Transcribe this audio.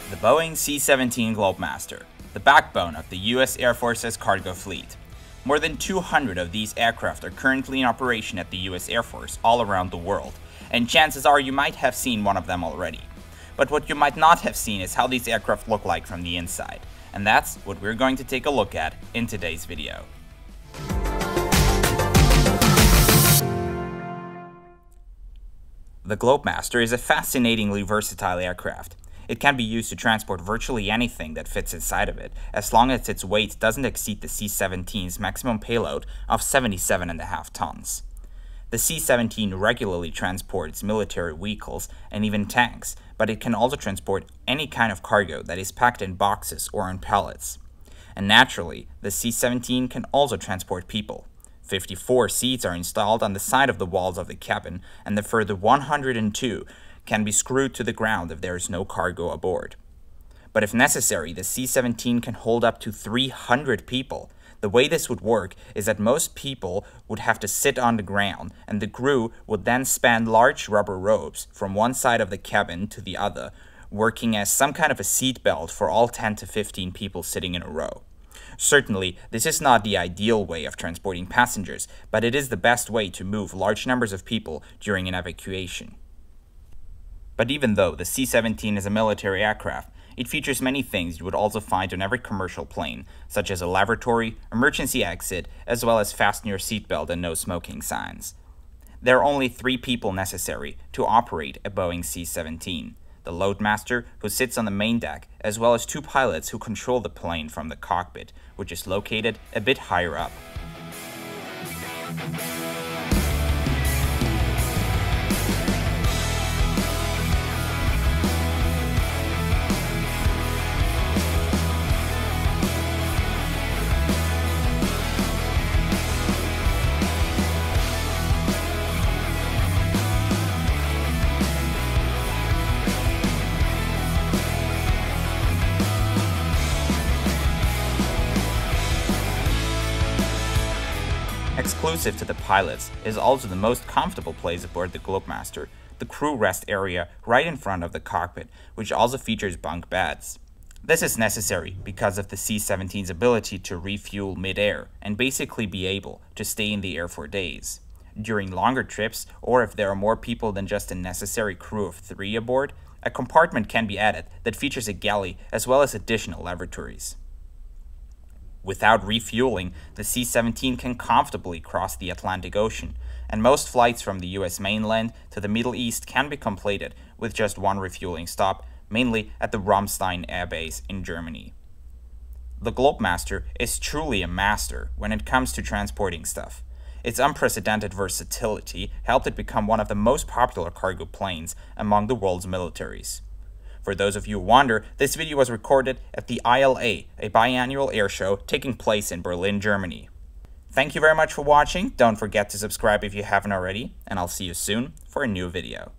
The Boeing C-17 Globemaster, the backbone of the US Air Force's cargo fleet. More than 200 of these aircraft are currently in operation at the US Air Force all around the world, and chances are you might have seen one of them already. But what you might not have seen is how these aircraft look like from the inside, and that's what we're going to take a look at in today's video. The Globemaster is a fascinatingly versatile aircraft. It can be used to transport virtually anything that fits inside of it, as long as its weight doesn't exceed the C-17's maximum payload of 77.5 tons. The C-17 regularly transports military vehicles and even tanks, but it can also transport any kind of cargo that is packed in boxes or on pallets. And naturally, the C-17 can also transport people. 54 seats are installed on the side of the walls of the cabin, and the further 102 can be screwed to the ground if there is no cargo aboard. But if necessary, the C-17 can hold up to 300 people. The way this would work is that most people would have to sit on the ground, and the crew would then span large rubber ropes from one side of the cabin to the other, working as some kind of a seat belt for all 10 to 15 people sitting in a row. Certainly, this is not the ideal way of transporting passengers, but it is the best way to move large numbers of people during an evacuation. But even though the C-17 is a military aircraft, it features many things you would also find on every commercial plane, such as a lavatory, emergency exit, as well as fasten your seatbelt and no smoking signs. There are only 3 people necessary to operate a Boeing C-17. The loadmaster, who sits on the main deck, as well as 2 pilots who control the plane from the cockpit, which is located a bit higher up. Exclusive to the pilots is also the most comfortable place aboard the Globemaster, the crew rest area right in front of the cockpit, which also features bunk beds. This is necessary because of the C-17's ability to refuel mid-air and basically be able to stay in the air for days. During longer trips, or if there are more people than just a necessary crew of 3 aboard, a compartment can be added that features a galley as well as additional lavatories. Without refueling, the C-17 can comfortably cross the Atlantic Ocean, and most flights from the US mainland to the Middle East can be completed with just one refueling stop, mainly at the Ramstein Air Base in Germany. The Globemaster is truly a master when it comes to transporting stuff. Its unprecedented versatility helped it become one of the most popular cargo planes among the world's militaries. For those of you who wonder, this video was recorded at the ILA, a biannual air show taking place in Berlin, Germany. Thank you very much for watching. Don't forget to subscribe if you haven't already, and I'll see you soon for a new video.